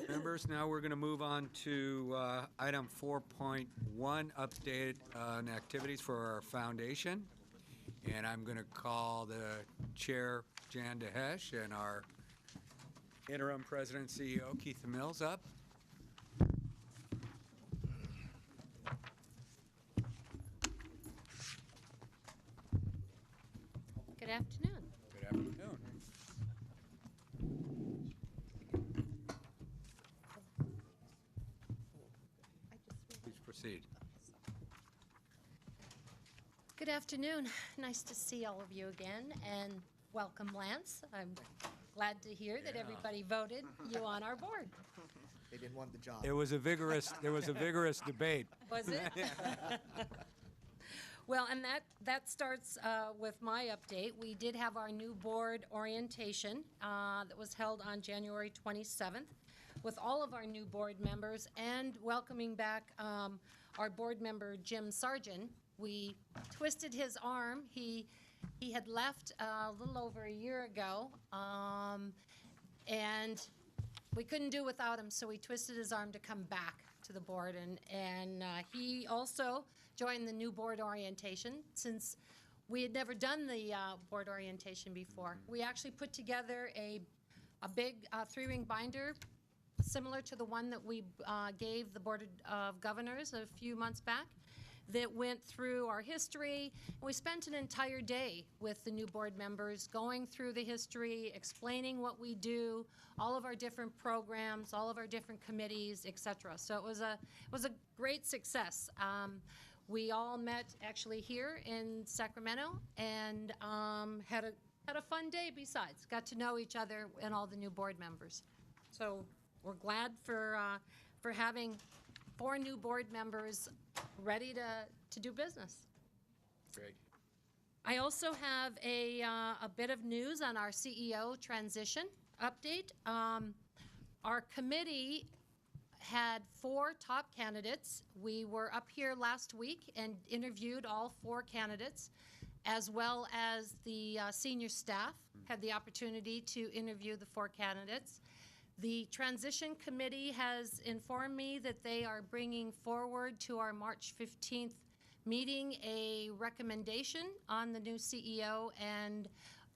Members, now we're going to move on to item 4.1, update on activities for our foundation. And I'm going to call the chair, Jan DeHesh, and our interim president and CEO, Keith Mills, up. Good afternoon. Good afternoon. Please proceed. Good afternoon. Nice to see all of you again, and welcome, Lance. I'm glad to hear that everybody voted you on our board. They didn't want the job. There was a vigorous debate. Was it? Well, and that starts with my update. We did have our new board orientation that was held on January 27th with all of our new board members and welcoming back our board member, Jim Sargent. We twisted his arm. He had left a little over a year ago, and we couldn't do without him, so we twisted his arm to come back to the board, and he also joined the new board orientation since we had never done the board orientation before. We actually put together a big three-ring binder similar to the one that we gave the Board of Governors a few months back that went through our history. And we spent an entire day with the new board members going through the history, explaining what we do, all of our different programs, all of our different committees, etc. So it was a great success. We all met actually here in Sacramento and had a fun day besides. Got to know each other and all the new board members. So we're glad for having 4 new board members ready to do business. Great. I also have a bit of news on our CEO transition update. Our committee had 4 top candidates. We were up here last week and interviewed all 4 candidates, as well as the senior staff had the opportunity to interview the 4 candidates. The transition committee has informed me that they are bringing forward to our March 15th meeting a recommendation on the new CEO and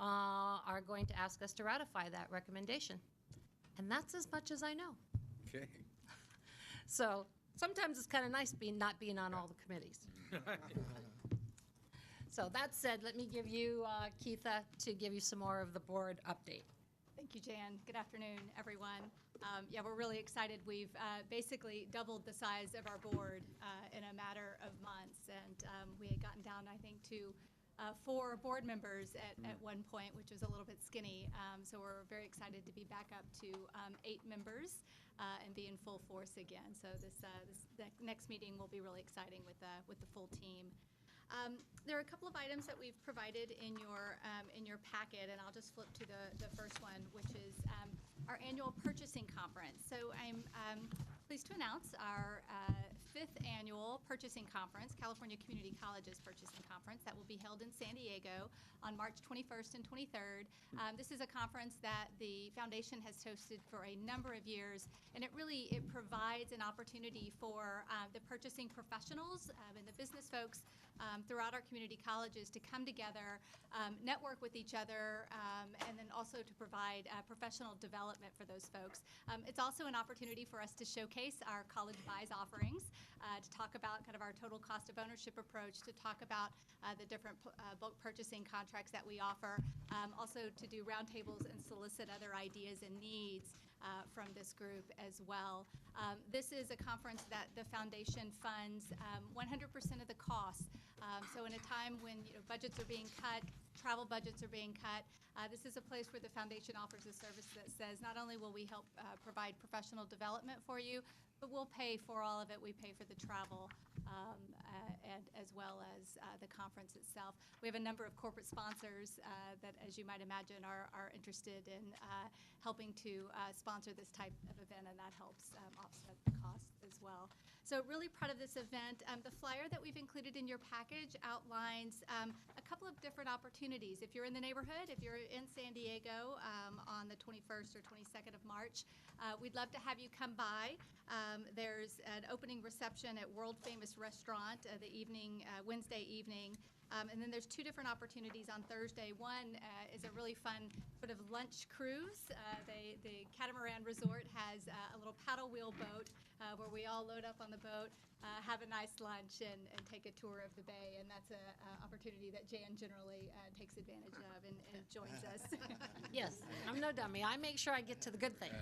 are going to ask us to ratify that recommendation. And that's as much as I know. Okay. So sometimes it's kind of nice not being on all the committees. So that said, let me give you Keitha to give you some more of the board update. Thank you, Jan. Good afternoon, everyone. Yeah, we're really excited. We've basically doubled the size of our board in a matter of months, and we had gotten down, I think, to 4 board members at one point, which was a little bit skinny. So we're very excited to be back up to 8 members and be in full force again. So this next meeting will be really exciting with the full team. There are a couple of items that we've provided in your packet, and I'll just flip to the first one, which is our annual purchasing conference. So I'm pleased to announce our 5th annual purchasing conference, California Community Colleges Purchasing Conference, that will be held in San Diego on March 21st and 23rd. This is a conference that the foundation has hosted for a number of years, and it provides an opportunity for the purchasing professionals and the business folks throughout our community colleges to come together, network with each other, and then also to provide professional development for those folks. It's also an opportunity for us to showcase our college buys offerings, to talk about kind of our total cost of ownership approach, to talk about the different bulk purchasing contracts that we offer, also to do roundtables and solicit other ideas and needs from this group as well. This is a conference that the foundation funds 100% of the costs. So in a time when budgets are being cut, travel budgets are being cut, this is a place where the foundation offers a service that says not only will we help provide professional development for you, but we'll pay for all of it. We pay for the travel and as well as the conference itself. We have a number of corporate sponsors that, as you might imagine, are interested in helping to sponsor this type of event, and that helps offset the cost as well. So really proud of this event. The flyer that we've included in your package outlines a couple of different opportunities. If you're in the neighborhood, if you're in San Diego on the 21st or 22nd of March, we'd love to have you come by. There's an opening reception at World Famous Restaurant the evening, Wednesday evening. And then there's two different opportunities on Thursday. One is a really fun sort of lunch cruise. The Catamaran Resort has a little paddle wheel boat where we all load up on the boat, have a nice lunch, and take a tour of the bay. And that's an opportunity that Jan generally takes advantage of and joins us. Yes, I'm no dummy. I make sure I get to the good things.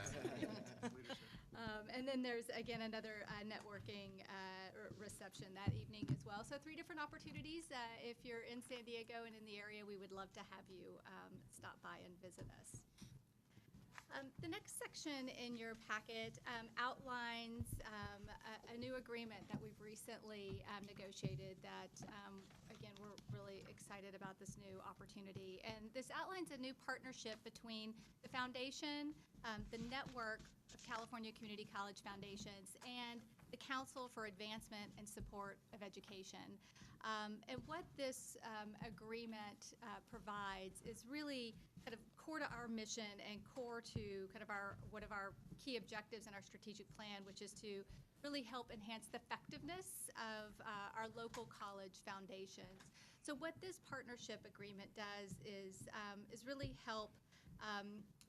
And then there's, again, another networking reception that evening as well. So 3 different opportunities. If you're in San Diego and in the area, we would love to have you stop by and visit us. The next section in your packet outlines a new agreement that we've recently negotiated that, again, we're really excited about this new opportunity. And this outlines a new partnership between the foundation, the network of California Community College Foundations, and the Council for Advancement and Support of Education. And what this agreement provides is really kind of core to our mission and core to kind of one of our key objectives in our strategic plan, which is to really help enhance the effectiveness of our local college foundations. So what this partnership agreement does is really help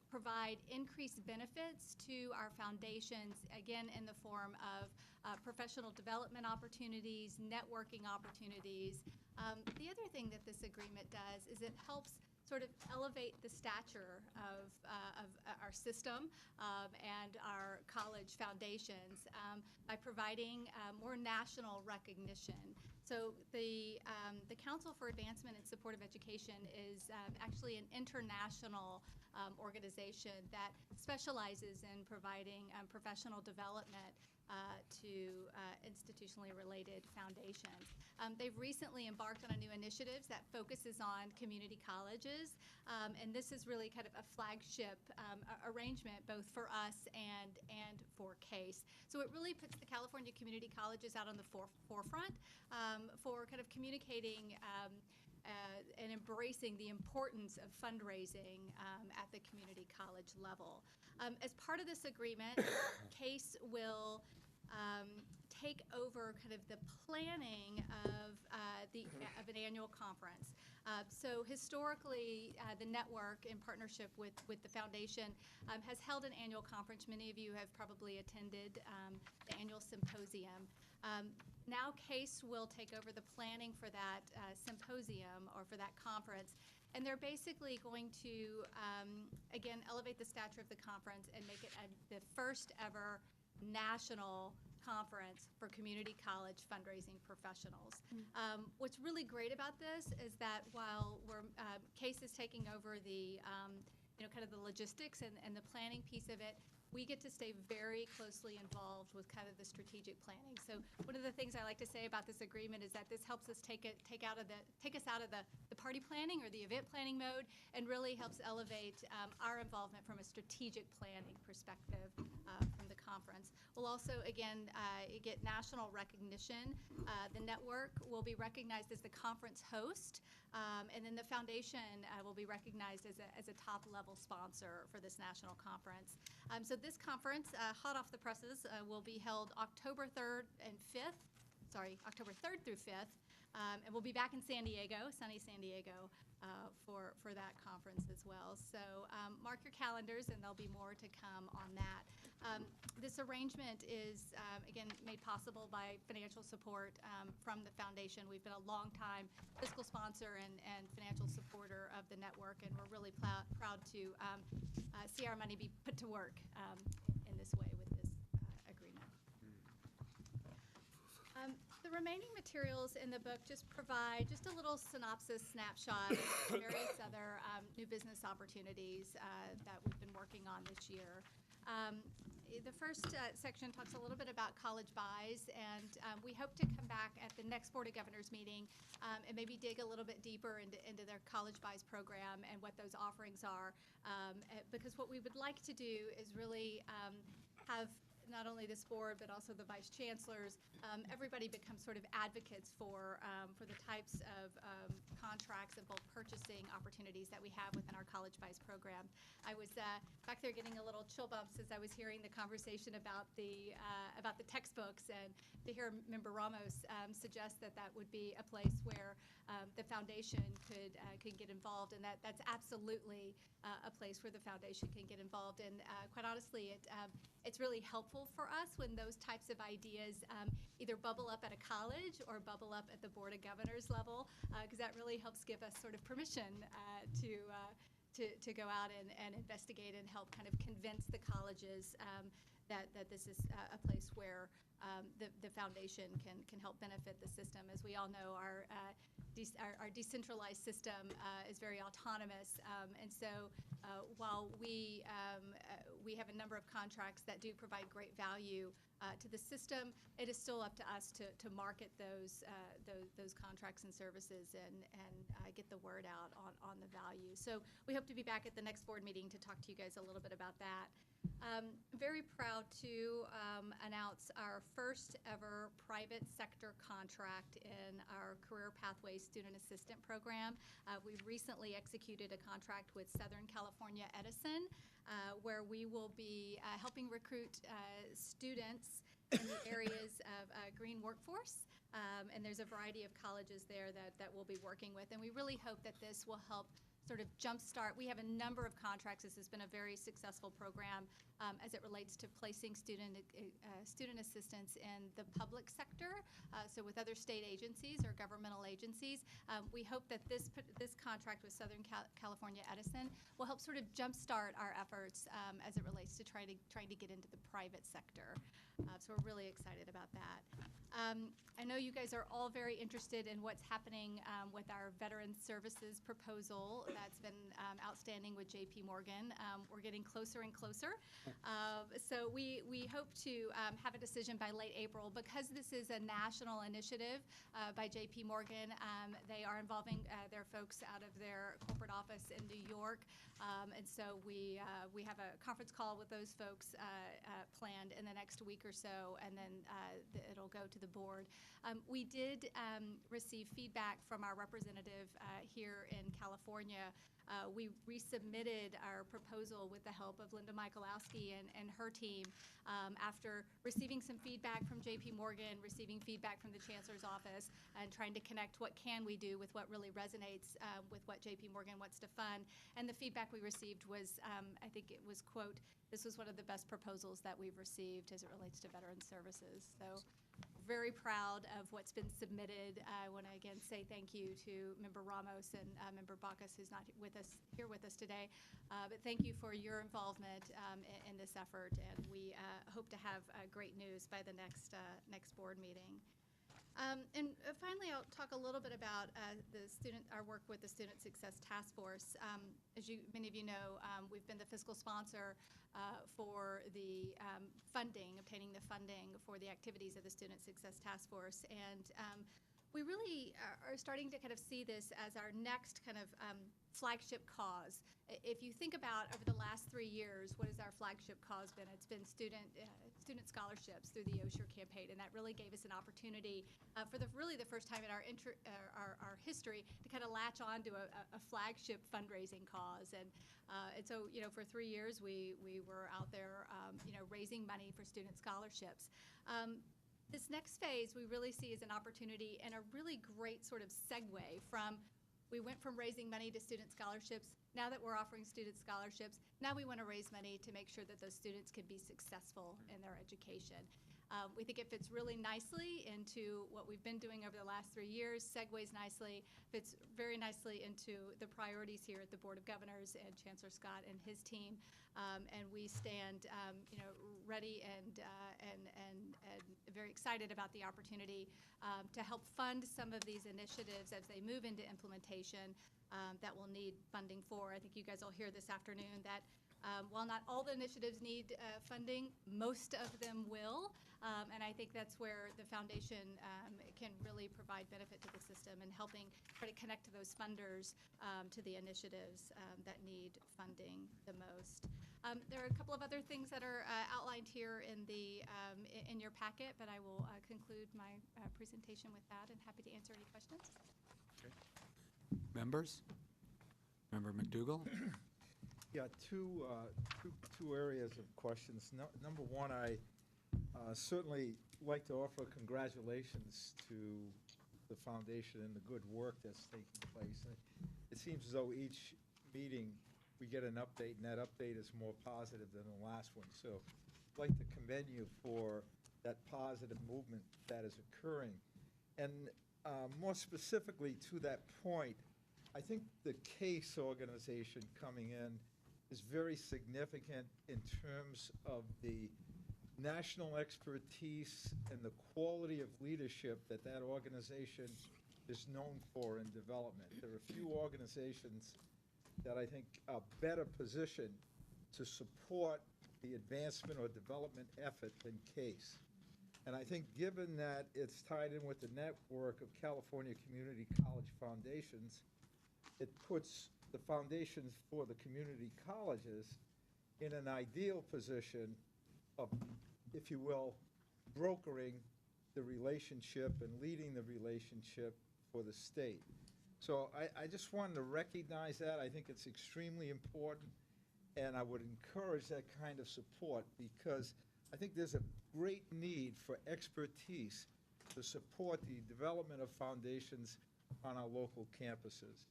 provide increased benefits to our foundations, again, in the form of professional development opportunities, networking opportunities. The other thing that this agreement does is it helps sort of elevate the stature of our system and our college foundations by providing more national recognition. So the Council for Advancement and Support of Education is actually an international organization that specializes in providing professional development to institutionally related foundations. They've recently embarked on a new initiative that focuses on community colleges, and this is really kind of a flagship arrangement both for us and for CASE. So it really puts the California community colleges out on the forefront for kind of communicating and embracing the importance of fundraising at the community college level. As part of this agreement, CASE will take over kind of the planning of an annual conference. So historically, the network, in partnership with the foundation, has held an annual conference. Many of you have probably attended the annual symposium. Now CASE will take over the planning for that symposium or for that conference. And they're basically going to, again, elevate the stature of the conference and make it the first ever national conference for community college fundraising professionals. What's really great about this is that while CASE is taking over the, kind of the logistics and the planning piece of it, we get to stay very closely involved with kind of the strategic planning. So one of the things I like to say about this agreement is that this helps us take us out of the party planning or the event planning mode, and really helps elevate our involvement from a strategic planning perspective from the conference. We'll also, again, get national recognition. The network will be recognized as the conference host, and then the foundation will be recognized as a top-level sponsor for this national conference. So this conference, hot off the presses, will be held October 3rd through 5th, and we'll be back in San Diego, sunny San Diego, for that conference as well. So mark your calendars, and there'll be more to come on that. This arrangement is, again, made possible by financial support from the foundation. We've been a long-time fiscal sponsor and financial supporter of the network, and we're really proud to see our money be put to work in this way with this agreement. The remaining materials in the book just provide just a little synopsis, snapshot of various other new business opportunities that we've been working on this year. The first section talks a little bit about college buys, and we hope to come back at the next Board of Governors meeting and maybe dig a little bit deeper into their college buys program and what those offerings are, because what we would like to do is really have not only this board, but also the vice chancellors, everybody becomes sort of advocates for the types of contracts and bulk purchasing opportunities that we have within our College Vice program. I was back there getting a little chill bumps as I was hearing the conversation about the textbooks, and to hear Member Ramos suggest that that would be a place where the foundation could get involved, and that's absolutely a place where the foundation can get involved. And quite honestly, it's really helpful for us when those types of ideas either bubble up at a college or bubble up at the Board of Governors level, because that really helps give us sort of permission to go out and investigate and help kind of convince the colleges that this is a place where the foundation can help benefit the system. As we all know, our decentralized system is very autonomous, and so while we have a number of contracts that do provide great value to the system, it is still up to us to market those contracts and services and get the word out on the value. So we hope to be back at the next board meeting to talk to you guys a little bit about that. Very proud to announce our first ever private sector contract in our Career Pathways Student Assistant Program. We recently executed a contract with Southern California Edison, where we will be helping recruit students in the areas of green workforce. And there's a variety of colleges there that we'll be working with. And we really hope that this will help sort of jumpstart. We have a number of contracts. This has been a very successful program as it relates to placing student assistants in the public sector, so with other state agencies or governmental agencies. We hope that this contract with Southern California Edison will help sort of jumpstart our efforts as it relates to trying to get into the private sector. So we're really excited about that. I know you guys are all very interested in what's happening with our Veteran Services proposal that's been outstanding with JP Morgan. We're getting closer and closer. So we hope to have a decision by late April. Because this is a national initiative by JP Morgan, they are involving their folks out of their corporate office in New York. And so we have a conference call with those folks planned in the next week or so, and then it'll go to the board. We did receive feedback from our representative here in California. We resubmitted our proposal with the help of Linda Michalowski and her team after receiving some feedback from JP Morgan, receiving feedback from the Chancellor's Office, and trying to connect what can we do with what really resonates with what JP Morgan wants to fund. And the feedback we received was, I think it was, quote, "This was one of the best proposals that we've received as it relates to veteran services." So very proud of what's been submitted. I want to again say thank you to Member Ramos and Member Bacchus, who's not here with us today. But thank you for your involvement in this effort, and we hope to have great news by the next board meeting. And finally, I'll talk a little bit about our work with the Student Success Task Force. As many of you know, we've been the fiscal sponsor for the obtaining the funding for the activities of the Student Success Task Force. And we really are starting to kind of see this as our next kind of flagship cause. If you think about over the last 3 years, what has our flagship cause been? It's been student scholarships through the Osher campaign, and that really gave us an opportunity for the first time in our history to kind of latch on to a flagship fundraising cause. And so, for 3 years, we were out there, raising money for student scholarships. This next phase we really see as an opportunity and a really great sort of segue from we went from raising money to student scholarships. Now that we're offering student scholarships, now we want to raise money to make sure that those students can be successful in their education. We think it fits really nicely into what we've been doing over the last 3 years, segues nicely, fits very nicely into the priorities here at the Board of Governors and Chancellor Scott and his team. And we stand, ready and very excited about the opportunity to help fund some of these initiatives as they move into implementation that we'll need funding for. I think you guys will hear this afternoon that while not all the initiatives need funding, most of them will. And I think that's where the foundation can really provide benefit to the system and helping try to connect to those funders to the initiatives that need funding the most. There are a couple of other things that are outlined here in your packet, but I will conclude my presentation with that and happy to answer any questions. Members? Member McDougall? Yeah, two areas of questions. Number one, I certainly like to offer congratulations to the foundation and the good work that's taking place. It seems as though each meeting we get an update, and that update is more positive than the last one. So I'd like to commend you for that positive movement that is occurring. And more specifically to that point, I think the CASE organization coming in is very significant in terms of the national expertise and the quality of leadership that that organization is known for in development. There are few organizations that I think are better positioned to support the advancement or development effort than CASE. And I think given that it's tied in with the network of California Community College Foundations, it puts the foundations for the community colleges in an ideal position of, if you will, brokering the relationship and leading the relationship for the state. So I just wanted to recognize that. I think it's extremely important, and I would encourage that kind of support because I think there's a great need for expertise to support the development of foundations on our local campuses.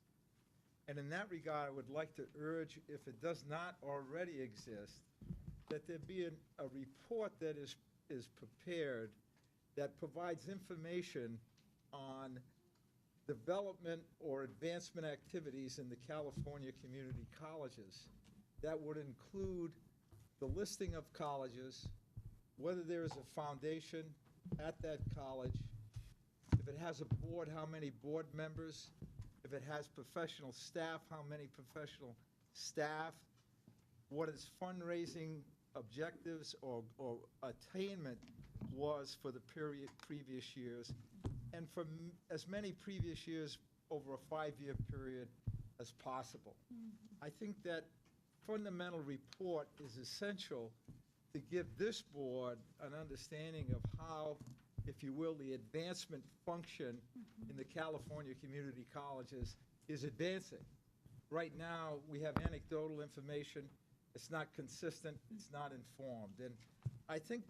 And in that regard, I would like to urge, if it does not already exist, that there be a report that is prepared that provides information on development or advancement activities in the California community colleges. That would include the listing of colleges, whether there is a foundation at that college, if it has a board, how many board members, if it has professional staff, how many professional staff, what its fundraising objectives or attainment was for the previous years, and for as many previous years over a 5-year period as possible. I think that fundamental report is essential to give this board an understanding of how, if you will, the advancement function in the California community colleges is advancing. Right now, we have anecdotal information. It's not consistent. It's not informed. And I think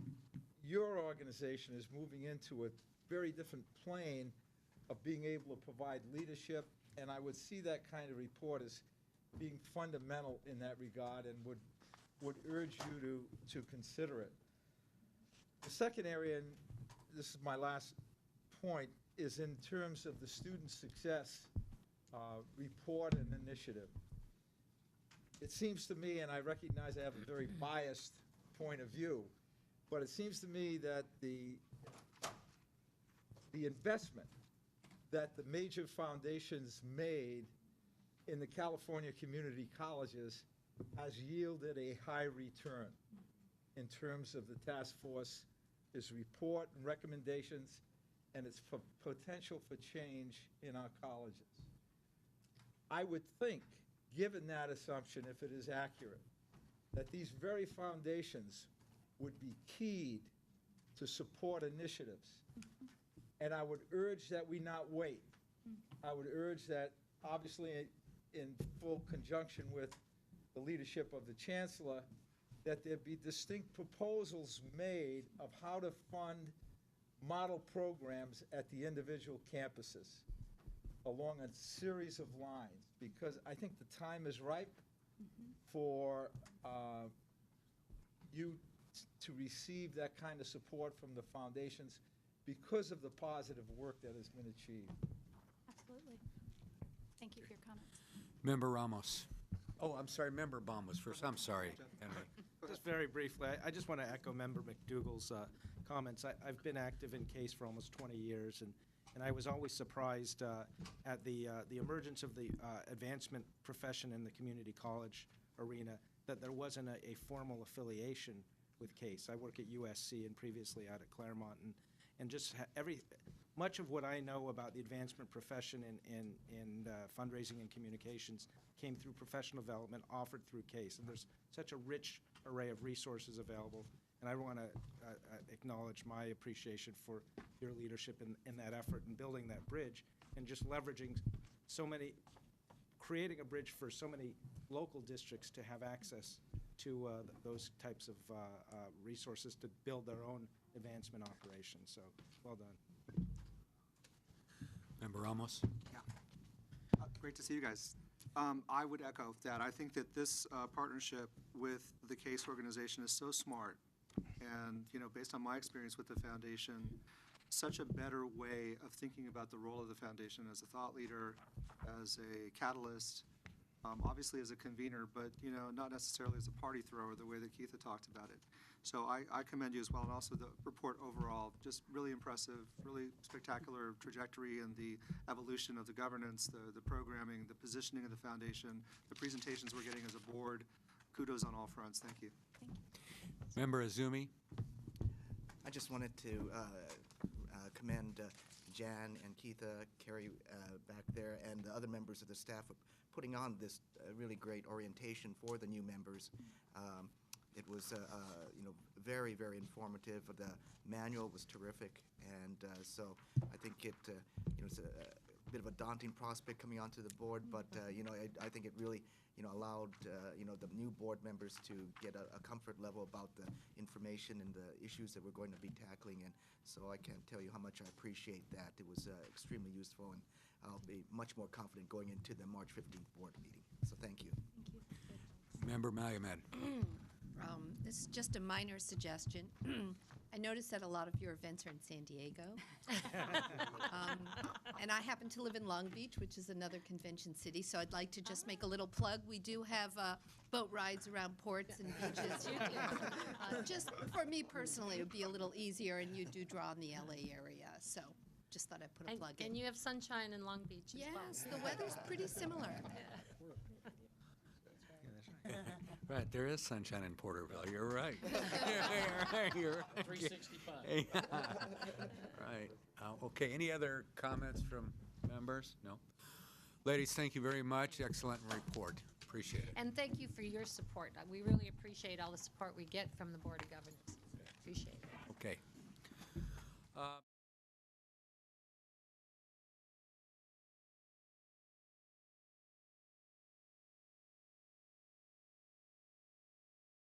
your organization is moving into a very different plane of being able to provide leadership, and I would see that kind of report as being fundamental in that regard and would urge you to consider it. The second area, and this is my last point, is in terms of the student success report and initiative. It seems to me, and I recognize I have a very biased point of view, but it seems to me that the investment that the major foundations made in the California community colleges has yielded a high return in terms of the task force's report and recommendations and its potential for change in our colleges. I would think, given that assumption, if it is accurate, that these very foundations would be keyed to support initiatives. And I would urge that we not wait. I would urge that, obviously, in full conjunction with the leadership of the Chancellor, that there be distinct proposals made of how to fund model programs at the individual campuses along a series of lines, because I think the time is ripe for you to receive that kind of support from the foundations because of the positive work that has been achieved. Absolutely. Thank you for your comments. Member Ramos. Oh, I'm sorry, Member Baum was first. I'm sorry, Henry. Just very briefly, I just want to echo Member McDougall's comments. I've been active in CASE for almost 20 years, and I was always surprised at the emergence of the advancement profession in the community college arena, that there wasn't a formal affiliation with CASE. I work at USC and previously out at Claremont, and just much of what I know about the advancement profession in fundraising and communications came through professional development offered through CASE. And there's such a rich array of resources available. And I want to acknowledge my appreciation for your leadership in that effort and building that bridge and just leveraging creating a bridge for so many local districts to have access to those types of resources to build their own advancement operations. So, well done. Member Ramos? Great to see you guys. I would echo that. I think that this partnership with the CASE organization is so smart. And, based on my experience with the foundation, such a better way of thinking about the role of the foundation as a thought leader, as a catalyst, obviously as a convener, but, not necessarily as a party thrower, the way that Keitha talked about it. So I commend you as well, and also the report overall, just really impressive, really spectacular trajectory and the evolution of the governance, the programming, the positioning of the foundation, the presentations we're getting as a board. Kudos on all fronts. Thank you. Member Azumi? I just wanted to commend Jan and Keitha, Carrie back there, and the other members of the staff for putting on this really great orientation for the new members. It was, very, very informative. The manual was terrific, and so I think it's a bit of a daunting prospect coming onto the board, but I think it really allowed the new board members to get a comfort level about the information and the issues that we're going to be tackling, and so I can't tell you how much I appreciate that. It was extremely useful, and I'll be much more confident going into the March 15th board meeting. So thank you. Member Malumed? This is just a minor suggestion. I noticed that a lot of your events are in San Diego. And I happen to live in Long Beach, which is another convention city, so I'd like to just make a little plug. We do have boat rides around ports and beaches. Just for me personally, it would be a little easier, and you do draw in the LA area, so just thought I'd put a plug in. And you have sunshine in Long Beach as well. Yes, the weather's pretty similar. Right, there is sunshine in Porterville. You're right. You're right. 365. Right. Okay, any other comments from members? No? Ladies, thank you very much. excellent report. Appreciate it. And thank you for your support. We really appreciate all the support we get from the Board of Governors. Appreciate it. Okay.